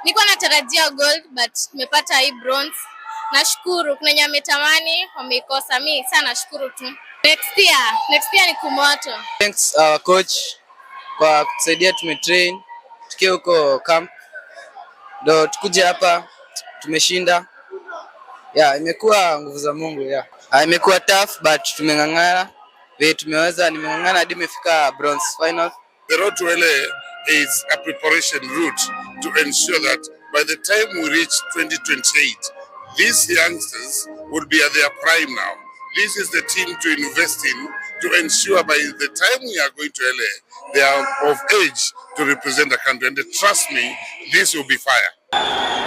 Niko natarajia gold but nimepata hii bronze. Nashukuru, kuna wenye wametamani wameikosa, mimi sana nashukuru tu. Next year ni kumoto. Thanks our coach kwa kusaidia tumetrain tukiwa huko camp. Ndio tukuje hapa tumeshinda. Imekuwa nguvu za Mungu imekuwa tough but tumeng'ang'ana. Tumeweza, nimeng'ang'ana hadi nimefika bronze final. The road to LA is a preparation route to ensure that by the time we reach 2028, these youngsters will be at their prime now. This is the team to invest in to ensure by the time we are going to LA, they are of age to represent the country. And trust me, this will be fire.